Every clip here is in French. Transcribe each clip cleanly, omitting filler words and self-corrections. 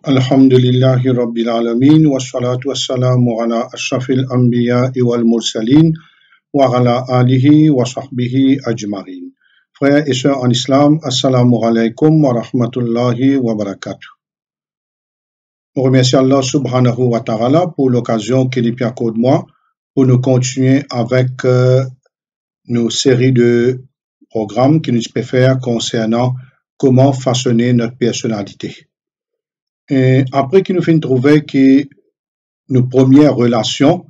Alhamdulillahi Rabbil Alamin wa salatu wa salamu ala ashrafil anbiya wal mursalin wa ala alihi wa sahbihi ajma'in. Frères et sœurs en islam, assalamu alaikum wa rahmatullahi wa barakatuh. On remercie Allah subhanahu wa ta'ala pour l'occasion qu'il lui accorde moi pour nous continuer avec nos séries de programmes qui nous préfèrent concernant comment façonner notre personnalité. Et après qu'il nous fait trouver que nos premières relations,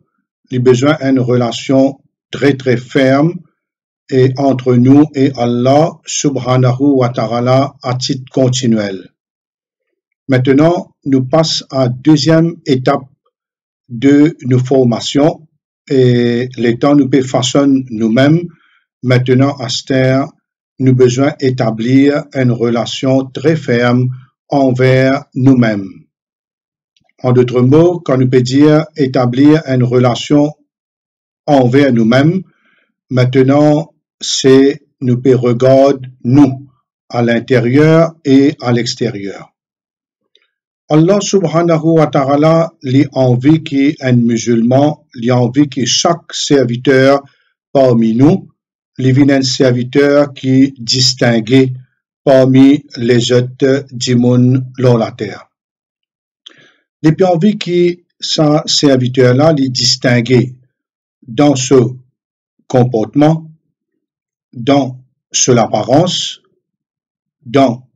les besoins d'une relation très très ferme et entre nous et Allah subhanahu wa ta'ala à titre continuel. Maintenant, nous passons à la deuxième étape de nos formations et les temps nous façonnent nous-mêmes. Maintenant, à ce terme, nous besoin d'établir une relation très ferme envers nous-mêmes. En d'autres mots, quand nous peut dire établir une relation envers nous-mêmes, maintenant, c'est nous peut regarder nous à l'intérieur et à l'extérieur. Allah subhanahu wa ta'ala lui envie qu'un musulman, lui envie que chaque serviteur parmi nous, lui vienne un serviteur qui distingué parmi les autres du monde sur la terre. Et puis envie que ce serviteur-là les distinguer dans ce comportement, dans ce l'apparence, dans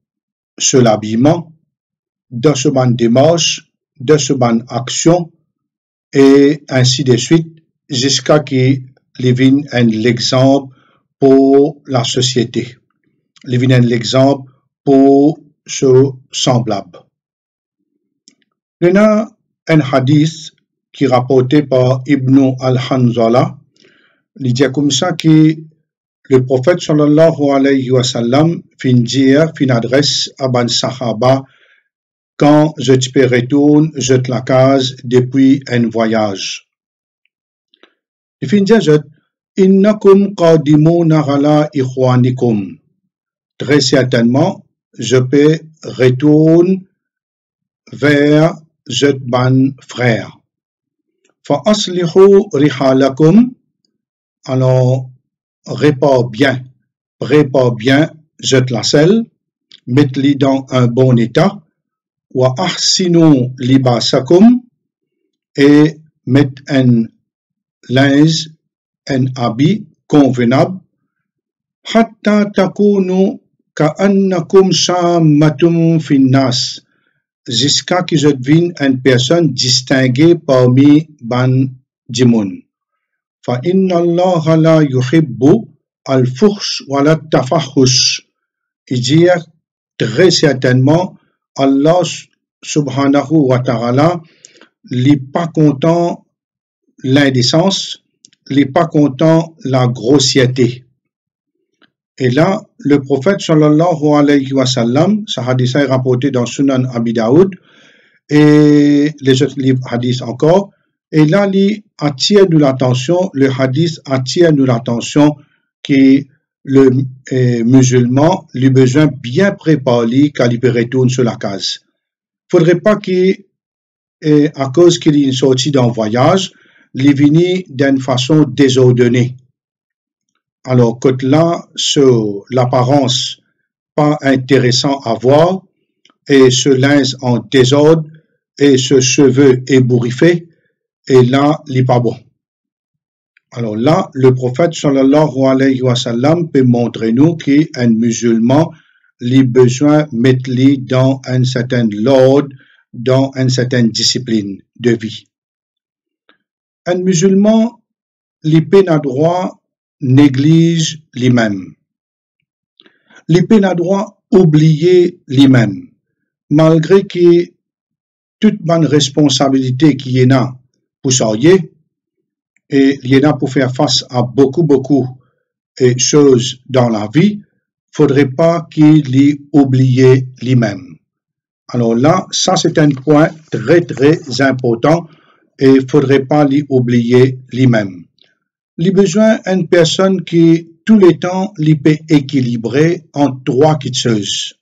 ce l'habillement, dans ce ban démarche, dans ce ban action, et ainsi de suite, jusqu'à qu'il vienne l'exemple pour la société. Il vient l'exemple pour ce semblable. Il y a un hadith qui est rapporté par Ibn al-Hanzala. Il dit comme ça que le prophète sallallahu alayhi wa sallam fin dire, fin adresse à ban sahaba quand je te retourne, je te la case depuis un voyage. Il fin dire, innakum qadimuna ala ikhwanikum. Très certainement, je peux retourner vers ban frère. Fa aslihu rihalakum. Alors, prépare bien, je te la selle, mets-les dans un bon état. Wa ahsinu libasakum. Et mets un linge, un habit convenable. Hatta takunu ka'annakum shammatum finnas, jusqu'à que je devienne une personne distinguée parmi ban djimoun. Fa inna Allah la yuhibbu al-fuhsh wa la tafahush. Il dit très certainement Allah subhanahu wa ta'ala n'est pas content l'indécence, n'est pas content la grossièreté. Et là, le prophète sallallahu alayhi wa sallam, ce hadith est rapporté dans Sunan Abi Daoud et les autres livres hadith encore, et là, il attire nous l'attention, le hadith attire nous l'attention que le musulman, lui besoin bien préparé quand il peut retourner sur la case. Faudrait pas qu'il, à cause qu'il est sorti d'un voyage, il vienne d'une façon désordonnée. Alors, que là, sur l'apparence pas intéressant à voir, et ce linge en désordre, et ce cheveu ébouriffé, et là, il n'est pas bon. Alors là, le prophète sallallahu alayhi wa sallam peut montrer nous qu'un musulman, il a besoin de mettre dans un certain ordre, dans une certaine discipline de vie. Un musulman, il peut n'a droit néglige lui-même. Il peut n'a droit oublier lui-même, malgré que toute bonne responsabilité qu'il y en a pour s'orienter, et il y en a pour faire face à beaucoup de choses dans la vie, faudrait pas qu'il ait oublié lui-même. Alors là, ça c'est un point très très important et faudrait pas lui oublier lui-même. Il a besoin d'une personne qui tout le temps il peut équilibrer en trois choses.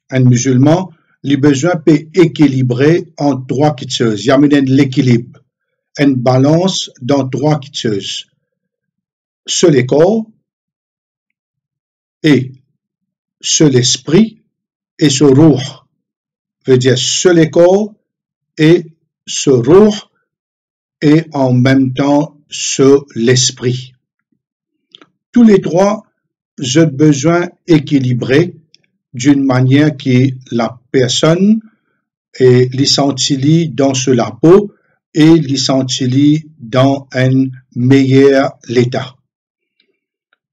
Un musulman, les besoins peuvent équilibrer en trois choses. Il y a l'équilibre, une balance dans trois choses. Sur le corps et sur l'esprit et sur ruh. Veut dire sur le corps et sur ruh et en même temps sur l'esprit. Tous les trois, j'ai besoin équilibré d'une manière que la personne les sentit dans la peau et les sentit dans un meilleur état.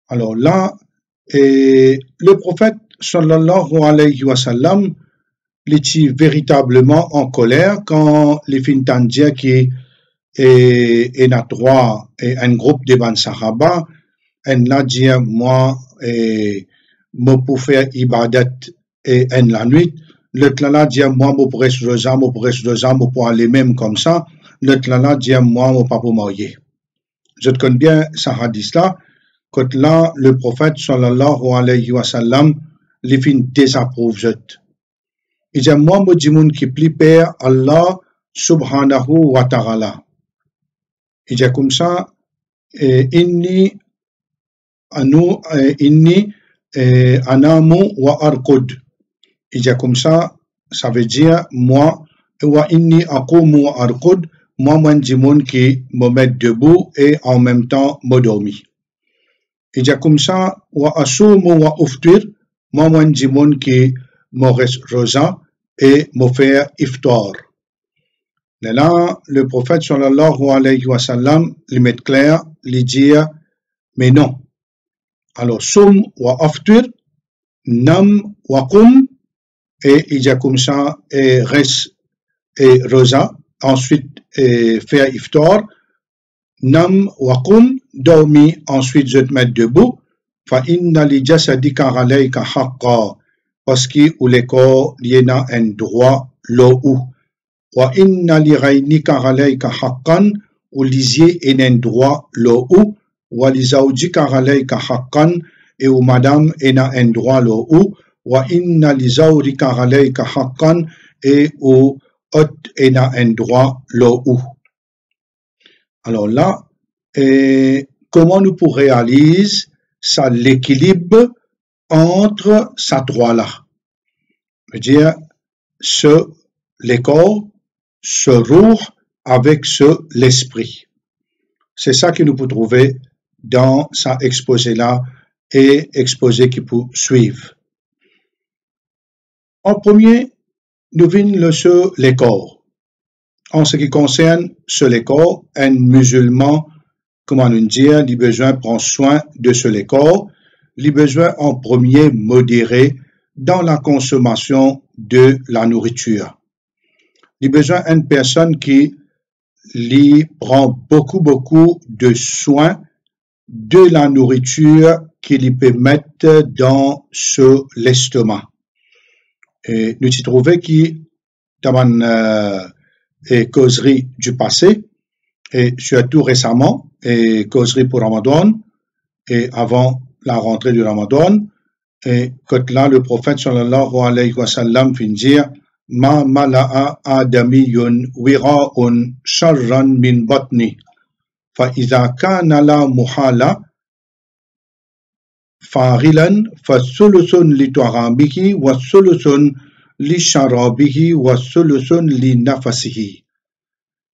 Alors là, le prophète sallallahu alayhi wa sallam était véritablement en colère quand les fintandia qui est à droit et un groupe de ban sahaba en la dit moi me pour faire ibadat et en la nuit le tlala dit moi me pour pour aller même comme ça le tlala dit moi me pas pour marier. Je te connais bien ce hadith là quand là le prophète sallallahu alayhi wa sallam les fin désapprouve. Il dit moi me dit mon qui plie père Allah subhanahu wa ta'ala. Il dit comme ça inni anamu wa arqud. Il dit comme ça veut dire moi wa inni aqumu wa arqud, moi dis mon qui me met debout et en même temps me dormir. Il dit comme ça wa asumu wa uftir, moi dis mon qui me reste rosa et me faire iftar. Et là, le prophète sallallahu alayhi wa sallam lui met clair, lui dit mais non. Alors sum wa aftir, nam wa qum, et il dit comme ça et reste et rosa, ensuite faire iftar, nam wa qum, dormi, ensuite je te mets debout, fa inna li jasadika alayka haqqa, parce que ou le corps il y a un droit là où. Wa inna li ghaynika alayka haqqan, ou lisier en un droit là où, wa li zawjika alayka haqqan, et ou madame en a un droit là où, wa inna li zawrika alayka haqqan, et ou hôte en a un droit là où. Alors là, comment nous pourrons réaliser ça l'équilibre entre ces trois-là? Je veux dire, le corps, ce ruh avec l'esprit. C'est ça que nous pouvons trouver dans ça exposé-là et exposé qui peut suivre. En premier, nous venons sur le corps. En ce qui concerne le corps, un musulman, comment nous dire, il a besoin de prendre soin de ce corps, il a besoin en premier modérer dans la consommation de la nourriture. Il a besoin d'une personne qui lui prend beaucoup de soin de la nourriture qui lui peut mettre dans l'estomac. Et nous y trouvons qui dans une causerie du passé et surtout récemment et causerie pour Ramadan et avant la rentrée du Ramadan et quand là le prophète sallallahu alayhi wa sallam fin dire ma mala'a adamiyun wira'un sharran min batni fa idha kana la muhala farilan fa sulusun li tu'amihi wa sulusun li sharabihi wa sulusun li nafasihi.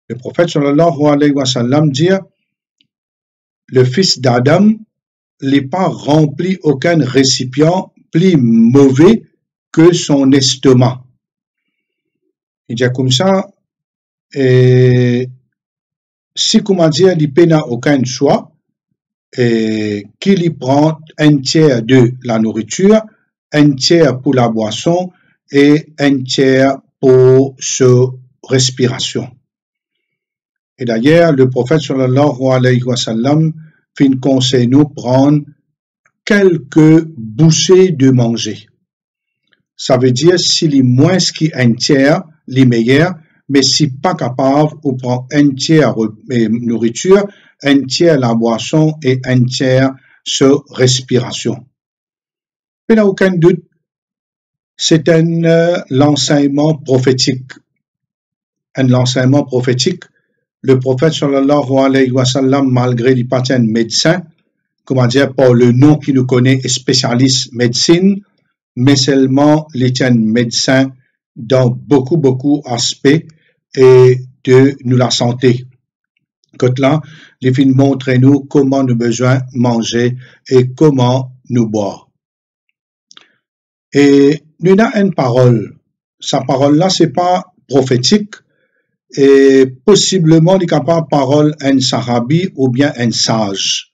Le prophète sallallahu alayhi wa sallam dit le fils d'Adam n'est pas rempli aucun récipient plus mauvais que son estomac. Il dit comme ça, si comment dire, il n'a aucun choix, qu'il y prend un tiers de la nourriture, un tiers pour la boisson et un tiers pour sa respiration. Et d'ailleurs, le prophète sallallahu alayhi wa sallam fin conseille nous prendre quelques bouchées de manger. Ça veut dire s'il est moins qu'un tiers, les meilleurs, mais si pas capable, on prend un tiers nourriture, un tiers la boisson et un tiers sa respiration. Il n'y a aucun doute, c'est l'enseignement prophétique. Un enseignement prophétique. Le prophète sallallahu alayhi wa sallam, malgré qu'il pas un médecin, comment dire, par le nom qu'il nous connaît, est spécialiste médecine, mais seulement il est un médecin dans beaucoup d'aspects et de nous la santé. Quand là, les films montrent nous comment nous besoin manger et comment nous boire. Et nous avons une parole. Sa parole là, c'est pas prophétique et possiblement il n'y a pas parole un sahabi ou bien un sage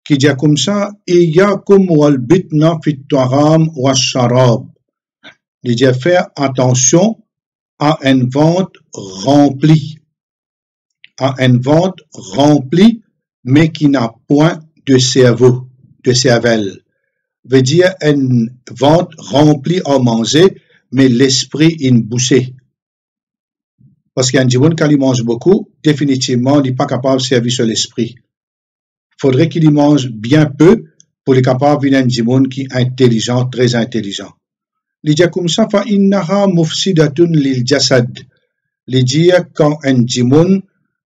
qui dit comme ça, Iyyakum wal bitna fit taram wa sharab. Il dit faire attention à une vente remplie. À une vente remplie, mais qui n'a point de cerveau, de cervelle. Veut dire une vente remplie à manger, mais l'esprit une bouchée. Parce qu'il y a un djimoun quand il mange beaucoup, définitivement, il n'est pas capable de servir sur l'esprit. Il faudrait qu'il y mange bien peu pour être capable de un djimoun qui est intelligent, très intelligent. Il dit comme ça, fa innaha mufsidatun lil jasad. Il dit quand un djimoun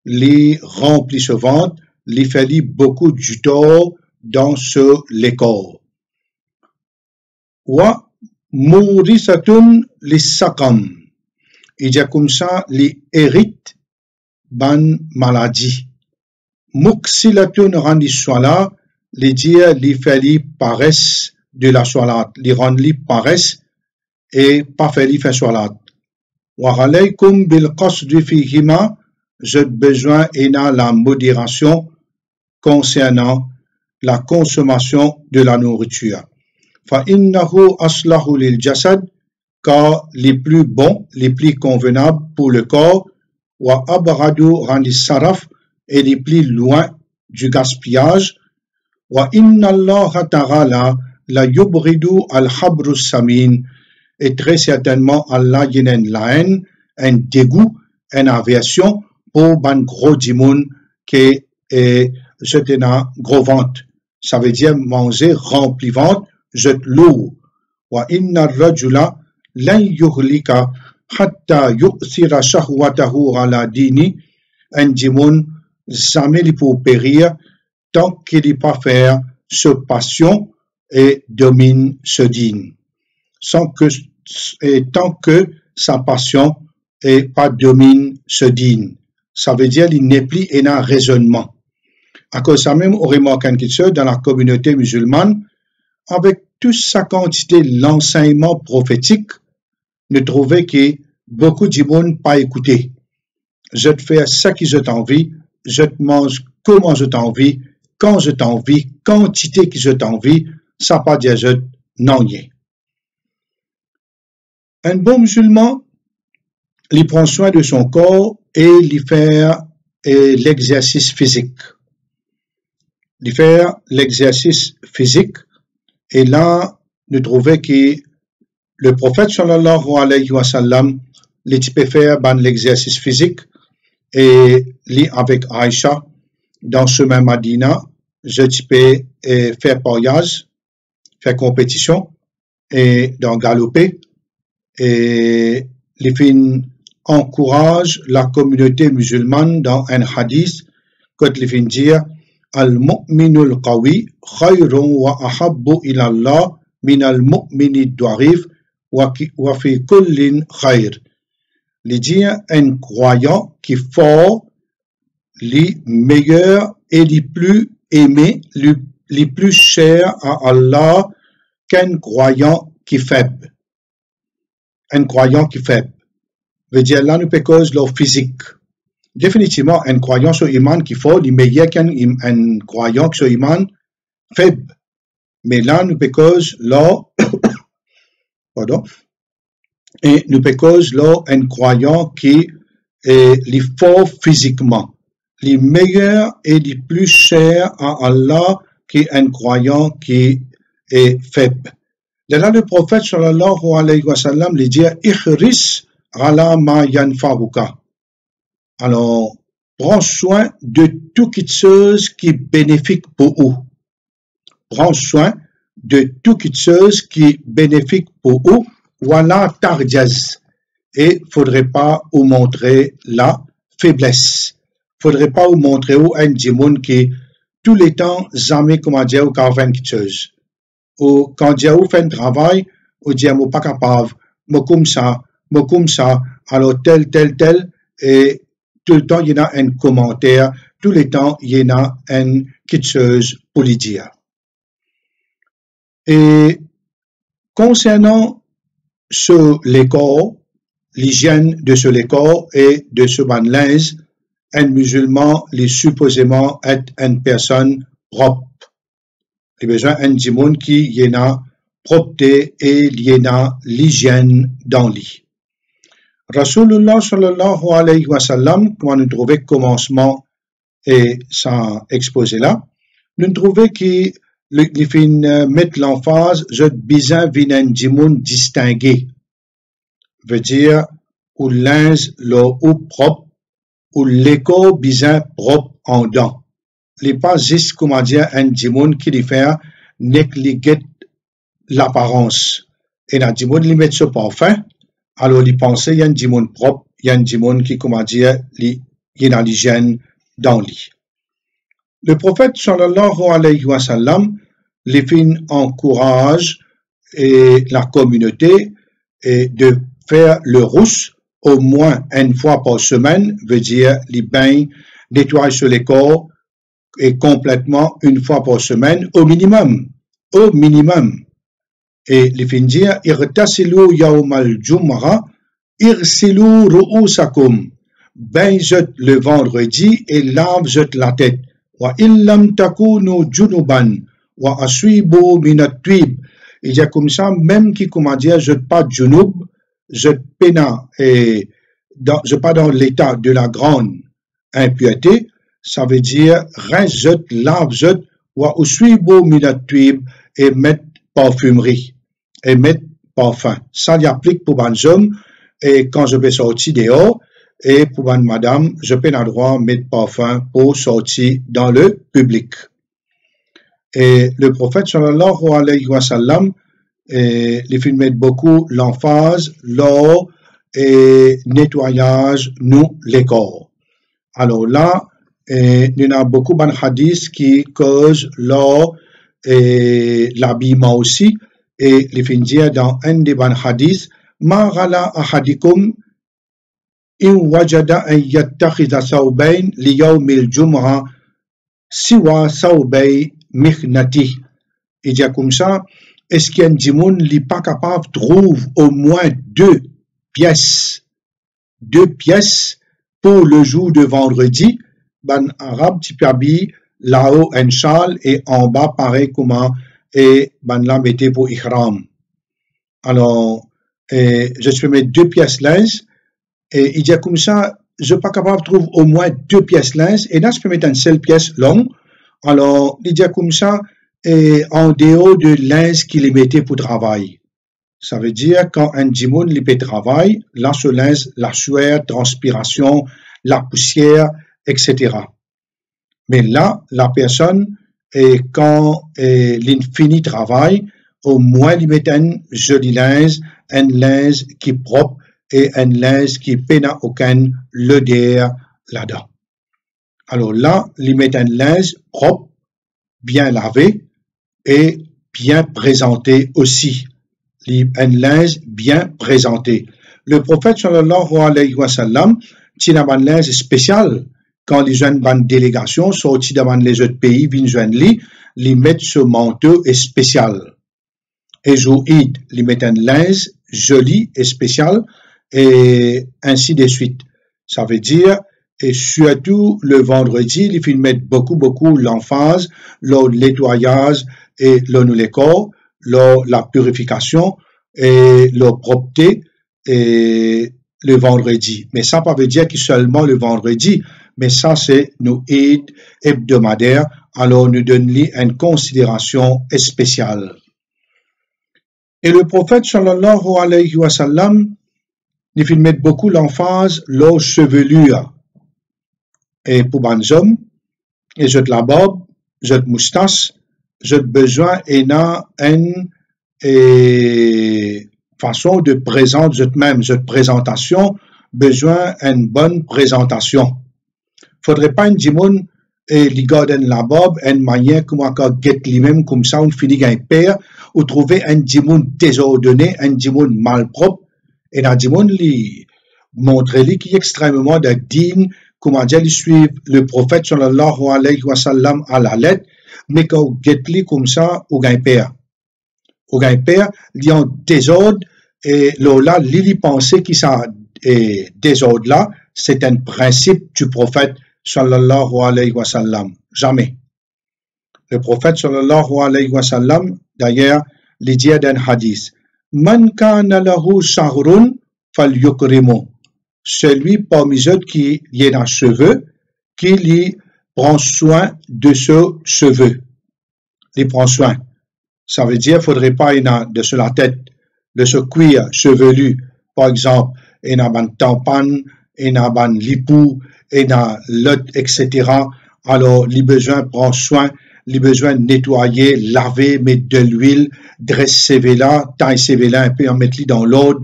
li remplit ce ventre, li fait beaucoup du tort dans le corps. Wa mourisatun li sakam. Il dit comme ça, li hérite ban maladie. Muksilatun randi swala, li dit li fait paresse de la solat, li rend li paresse et pas fait li fait solat. Wa alaykum bil qasdi fihima, j'ai besoin et la modération concernant la consommation de la nourriture. Fa innahu aslahu lil jasad, car les plus bons, les plus convenables pour le corps, wa abradu randi saraf, et les plus loin du gaspillage, wa inna Allah ta'ala la yubridu al habru samin, et très certainement Allah yenen la haine, un dégoût, une aversion pour ban gros dimoun qui est jeté dans gros ventre. Ça veut dire manger rempli ventre, jette lourd. Wa inna rajula lan yuhlika hatta yu'thira shahwatahu ala dini. Un dimoun jamais il peut périr tant qu'il n'est pas faire ce passion et domine ce dîne. Tant que sa passion et pas domine ce dîne. Ça veut dire qu'il n'est plus un raisonnement. À cause de ça même, on remarque quelque chose dans la communauté musulmane, avec toute sa quantité l'enseignement prophétique, nous trouvons que beaucoup de monde pas écouté. Je te fais ce que je t'envie, je te mange comment je t'envie, quand je t'envie, quantité que je t'envie, ça pas dire je n'en y est. Un bon musulman, il prend soin de son corps et il fait l'exercice physique. Il fait l'exercice physique et là, nous trouvons que le prophète sallallahu alayhi wa sallam, il peut faire l'exercice physique et lui avec Aïcha dans ce même Madina, je peux faire pariage, faire compétition et dans galoper et les filles encourage la communauté musulmane dans un hadith quand les filles disent al-mu'minul qawi khayrun wa ahabbu ila Allah min al-mu'mini dwarif wa fi kullin khayr. Les dire un croyant qui est fort, les meilleurs et les plus aimés, les plus chers à Allah qu'un croyant qui est faible. Un croyant qui est faible. Veut dire là, nous peut cause leur physique. Définitivement, un croyant sur iman qui est fort, il est meilleur qu'un croyant sur iman faible. Mais là, nous peut cause leur, pardon, et nous peut cause leur un croyant qui est fort physiquement. Les meilleurs et les plus chers à Allah qu'un croyant qui est faible. Là, le prophète sallallahu alayhi wa sallam lui dit ihris ala ma yanfa'uka. Alors, prends soin de toute chose qui est bénéfique pour vous. Prends soin de toute chose qui est bénéfique pour vous. wala tarjaz. Et faudrait pas vous montrer la faiblesse. Faudrait pas vous montrer où un djimoun qui tous les temps jamais comment dire ou quand fait quelque chose. Ou quand dia ou fait un travail, ou dia ou pas capable, moi comme ça, alors tel, et tout le temps il y a un commentaire, tout le temps il y a une quelque chose pour lui dire. Et concernant les corps, l'hygiène de les corps et de ce linge, un musulman est supposément être une personne propre. Il y a besoin d'un djimoun qui y a propreté et il y a l'hygiène dans lui. Rasulullah sallallahu alayhi wa sallam, quand nous trouvons commencement et ça exposé là, nous trouvons qu'il met l'emphase, je besoin d'un djimoun distingué. Veut dire, ou linge ou propre, ou l'écho bizarre propre en dents. Il n'est pas juste, comment dire, un djimoun qui lui fait négliger l'apparence. Et un djimoun lui met ce parfum, alors il pense qu'il y a un djimoun propre, il y a un djimoun qui, comment dire, il y a l'hygiène dans lui. Le prophète, sallallahu alayhi wa sallam, les fins encourage et la communauté et de faire le rousse au moins une fois par semaine, veut dire les bains, nettoyer sur les corps et complètement une fois par semaine au minimum. Et les fins dire, irtasilu yawmal jum'a, irsilu ru'usakum, bain-jet le vendredi et lave-jet la tête. Wa illam takunu junuban, wa aswibu minat-twib. Il dit comme ça, même qui, comment dire, jette pas junub, je péna et je pas dans l'état de la grande impureté, ça veut dire rince, lave, ou uswibo minatuib et mettre parfumerie et mettre parfum. Ça y applique pour les hommes et quand je vais sortir dehors et pour les madame, je peux avoir droit de mettre parfum pour sortir dans le public. Et le prophète sallallahu alayhi wa sallam, les films mettent beaucoup l'emphase, l'eau et nettoyage, nous, les corps. Alors là, il y a beaucoup de hadiths qui causent l'eau et l'habillement aussi. Et les films disent dans un des hadiths, Ma ghala ahadikum in wajada an yattakhidha thawbayn li yawmil jum'a siwa thawbay mihnati. Il dit comme ça, est-ce qu'un djimoun n'est pas capable de trouver au moins deux pièces pour le jour de vendredi, ben arabe tu peux habiller là-haut un châle et en bas pareil comment et ben là mettez pour ihram. Alors je peux mettre deux pièces linge et il dit comme ça, je ne suis pas capable de trouver au moins deux pièces linge et là je peux mettre une seule pièce longue. Alors il dit comme ça, et en dehors de linge qu'il mettait pour travail. Ça veut dire quand un djimoun lui fait travail, là ce linge, la sueur, transpiration, la poussière, etc. Mais là, la personne, quand il finit travail, au moins il met un joli linge, un linge qui est propre et un linge qui n'a aucun odeur là-dedans. Alors là, il met un linge propre, bien lavé, et bien présenté aussi. Un linge bien présenté. Le prophète sallallahu alayhi wa sallam tient un linge spécial quand les jeunes bonnes délégations sortent devant les autres pays, viennent joindre les mettent ce manteau spécial. Et Jouid, ils mettent un linge joli et spécial et ainsi de suite. Ça veut dire et surtout le vendredi, ils mettent beaucoup l'emphase, le nettoyage et le corps, la purification et la propreté et le vendredi. Mais ça ne veut dire que seulement le vendredi, mais ça c'est nos aides hebdomadaires, alors nous donnons une considération spéciale. Et le prophète sallallahu alayhi wa sallam, il met beaucoup l'emphase, la chevelure. Et pour les hommes, et j'ai de la barbe, j'ai de moustache, j'ai besoin d'une façon de présenter eux-mêmes, cette présentation, besoin d'une bonne présentation. Faudrait pas une dimoun et li garden la bob, une manière comme on get lui-même comme ça, on finit un père, ou trouver un dimoun désordonné, un dimoun malpropre, et un dimoun li montre lui qui est extrêmement de digne, comment dire, il suit le prophète sallallahu alayhi wa sallam à la lettre, mais quand get lui comme ça, ou gagne père. Ou gagne père, il y a un désordre, et là, li pensait que ça désordre là, c'est un principe du prophète sallallahu alayhi wa sallam. Jamais. Le prophète sallallahu alayhi wa sallam, d'ailleurs, il dit dans un hadith, Man kana lahu shahrun fal yukrimu. Celui parmi eux qui a un cheveu, qui lui prend soin de ce cheveu. Il prend soin. Ça veut dire, il ne faudrait pas de sur la tête, de ce cuir chevelu, par exemple, et dans un tampan, et dans un lipou, et dans l'autre, etc. Alors, les besoins prend soin, les besoins nettoyer, laver, mettre de l'huile, dresser là, tailler là un peu, en mettre dans l'eau,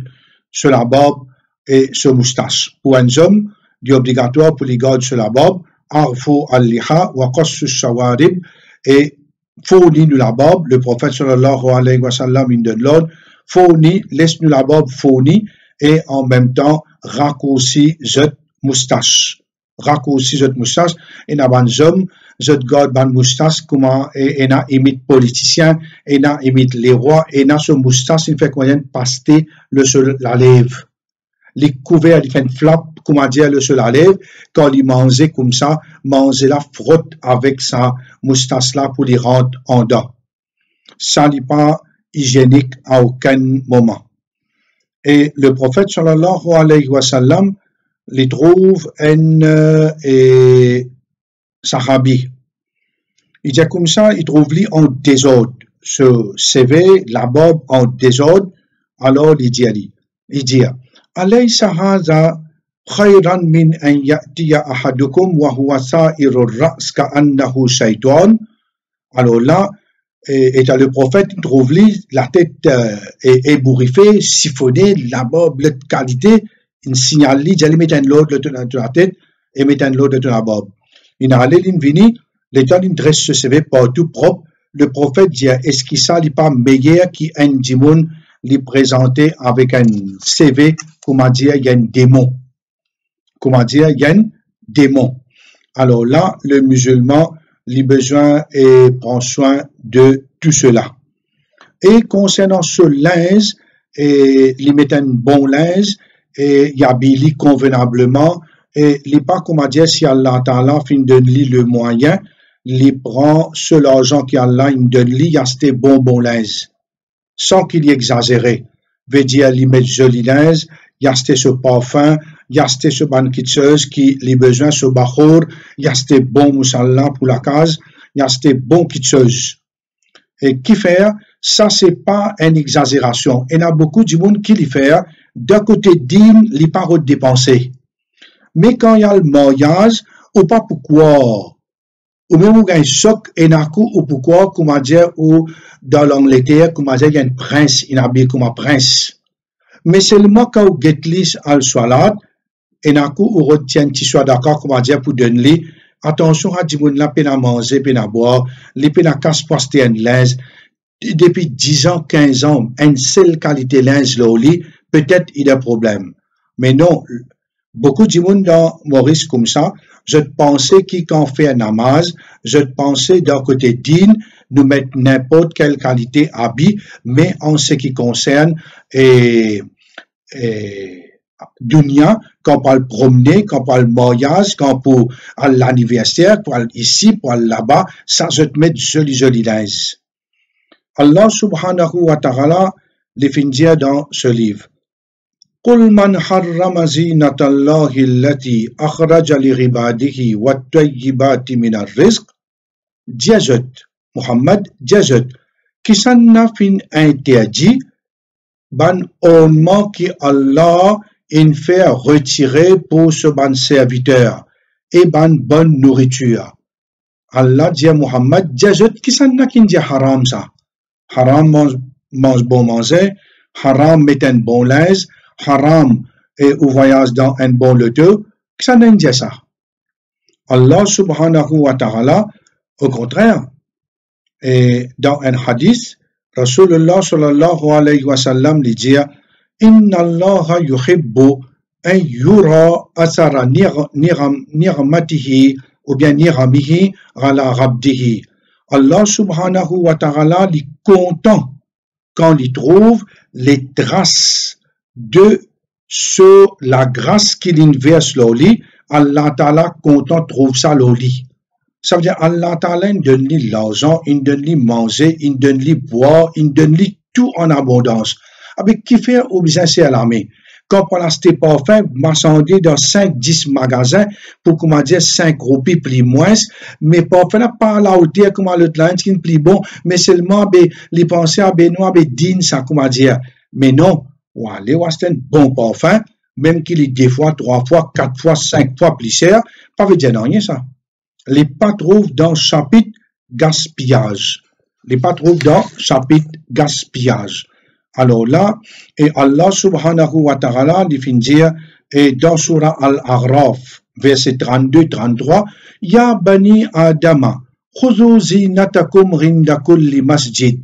sur la barbe et sur moustache. Pour un homme, il est obligatoire pour les garder sur la barbe, arfu al-liha wa qassu shawarib, et fournit nous la barbe, le prophète sallallahu alayhi wa sallam, il donne l'ordre, fournit, laisse nous la barbe fournit, et en même temps, raccourci cette moustache. Raccourci cette moustache, et n'a pas d'homme, cette garde ban moustache, comment, et n'a imite politicien, et n'a imite les rois, et n'a ce moustache, il fait combien de pasté le sur la lèvre. Les couverts, il fait une flappe, comment dire, le sur la lèvre, quand il mangeait comme ça, manger la frotte avec sa moustache là pour les rendre en dents. Ça n'est pas hygiénique à aucun moment. Et le prophète sallallahu alayhi wa sallam, il trouve un sahabi. Il dit comme ça, il trouve lui en désordre. Ce CV, la barbe en désordre. Alors il dit, Alaysa hadha khayran min an ya'tiya ahadukum wa huwa sa'irur ra's ka'annahu shaytan. Alors là, et le prophète, il trouve lui, la tête ébouriffée, siphonnée, la barbe de qualité, il signale lui, il met un lot de la tête et met un lot de la barbe. Il a allé, il vini, l'état il dresse ce CV partout propre. Le prophète dit, est-ce qu'il s'allie pas meilleur qu'un dimoun lui présenter avec un CV, comment dire, il y a un démon. Comment dire, il y a un démon. Alors là, le musulman, il a besoin et prend soin de tout cela. Et concernant ce linge, il met un bon linge, et il habille convenablement, et il n'est pas, comment dire, si Allah Ta'ala fin donne lui le moyen, il prend ce l'argent qu'Allah donne lui, il y a ce bon linge, sans qu'il y exagéré. Veut dire, il met joli linge, il y a ce parfum, il y a ce banqueteuse qui a besoin ce bachour, il y a ce bon moussalla pour la case, il y a ce bon kitcheuse. Et qui fait, ça c'est pas une exagération. Il y a beaucoup de monde qui le fait, d'un côté digne, il n'est pas redépensé. Mais quand il y a le mariage, ou pas pourquoi, ou même où il y a un choc, et d'un coup, ou pourquoi, comment dire, ou dans l'Angleterre, comment dire, il y a un prince, il habille comme un prince. Mais seulement quand vous get lis al salat, et d'un coup, vous retient, tu sois d'accord, comment dire, pour donner, attention à dire, la peine à manger, peine à boire, les peines à casse-poster un linge, depuis 10 ans, 15 ans, une seule qualité linge, là, peut-être il y a un problème. Mais non, beaucoup de monde dans Maurice comme ça, je pensais qu'il quand fait un namaz, je pensais d'un côté digne, nous mettre n'importe quelle qualité habit, mais en ce qui concerne dunya, quand on parle promener, quand on parle mariage, quand on parle à l'anniversaire, pour aller ici, pour aller là-bas, ça je te met joli linge. Allah subhanahu wa ta'ala les fait dire dans ce livre. قل من حرم زينة الله التي أخرج لعباده والطيبات من الرزق جزت Muhammad جزت qui s'en a fin interdit ban ornement qui Allah in fait retirer pour ce ban serviteur et ban bonne nourriture. Allah dit à Muhammad جزت qui s'en a qui dit haram ça. Haram mange bon manger, haram met un bon linge, haram et ou voyage dans un bon loto, que ça n'est pas ça. Allah subhanahu wa ta'ala, au contraire, et dans un hadith, Rasulullah sallallahu alayhi wa sallam lui dit Inna Allah yuhibbu an yura asara ni'matihi ou bien ni'amihi ala rabdihi. Allah subhanahu wa ta'ala est content quand il trouve les traces de la grâce qu'il inverse l'oli. Allah ta'ala content trouve ça l'oli. Ça veut dire Allah ta'ala il donne lui l'argent, il donne lui manger, il donne lui boire, il donne lui tout en abondance. Avec qui fait obligé c'est à l'armée. Quand pour l'acheter parfum, marchander dans 5-10 magasins pour, comment dire, 5 roupies plus moins, mais parfum n'a pas à la hauteur, comment l'autre là, qui est plus bon, mais seulement, les pensées à benoît, digne, ça, comment dire. Mais non, ou aller, c'est un bon parfum, même qu'il est 2 fois, 3 fois, 4 fois, 5 fois plus cher, pas veut dire rien, ça. Les pas trouvent dans le chapitre gaspillage. Les pas trouvent dans le chapitre gaspillage. Alors là, et Allah subhanahu wa ta'ala dit dire, et dans surah Al-A'raf, verset 32-33, Ya bani Adama, khudhu zinatakum rinda kulli masjid.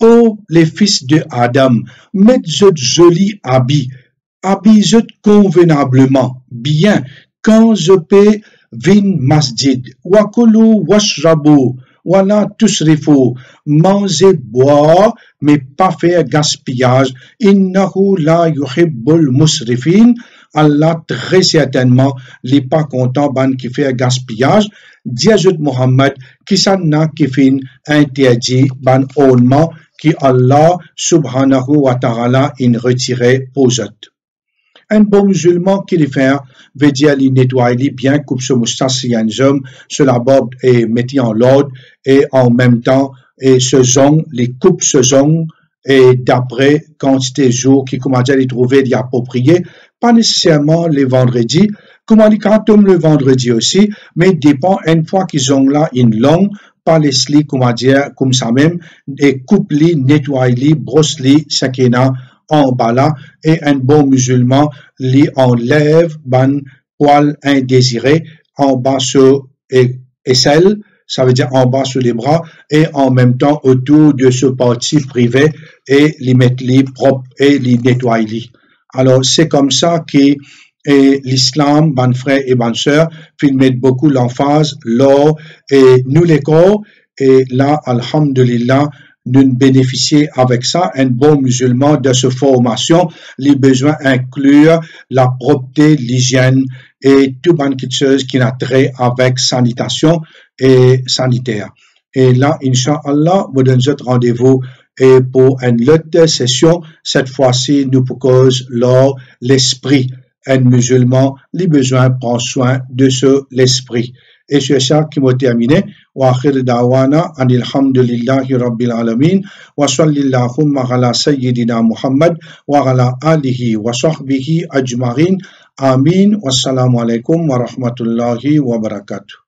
Oh, les fils de Adam, mettez joli habit, habillez convenablement, bien, quand je paie vin masjid, wakulu washrabu, wala tusrifu, manger, boire, mais pas faire gaspillage. Innahu la yuhibbul musrifin. Allah très certainement n'est pas content ban qui fait gaspillage. Diajout Muhammad qui s'en a qui fait interdit ban ornement qui Allah subhanahu wa ta'ala in retiré aux autres. Un bon musulman qui le fait veut dire il nettoie bien, coupe ce moustache si un homme, se la barbe et mettre en l'ordre et en même temps et ce zong, les coupe ce zong et d'après quantité de jours qui comment dire les trouver d'y approprier, pas nécessairement les vendredis, comment les canton le vendredi aussi, mais dépend une fois qu'ils ont là une longue, pas les sli comment dire comme ça même et coupe les, nettoie les, brosse les, sakena en bas là, et un bon musulman lui enlève ban poil indésiré en bas sur aisselle, ça veut dire en bas sur les bras, et en même temps autour de ce parti privé, et les mettre les propre et les nettoyer. Alors c'est comme ça que l'islam, ban frère et ban sœur, filment beaucoup l'emphase, l'or, et nous les corps, et là, alhamdulillah, nous bénéficier avec ça, un bon musulman de cette formation, les besoins incluent la propreté, l'hygiène et tout bonne chose qui n'a trait avec sanitation et sanitaire. Et là, Inch'Allah, nous donnons notre rendez-vous et pour une autre session, cette fois-ci, nous proposons l'esprit. Un musulman, les besoins prend soin de l'esprit. Et c'est ça qui m'a terminé. Wa akhir da'wana anil hamdulillahi rabbil alamin wa sallallahu ala sayyidina Muhammad wa ala alihi wa sahbihi ajma'in. Amin. Wassalamu alaikum wa rahmatullahi wa barakatuh.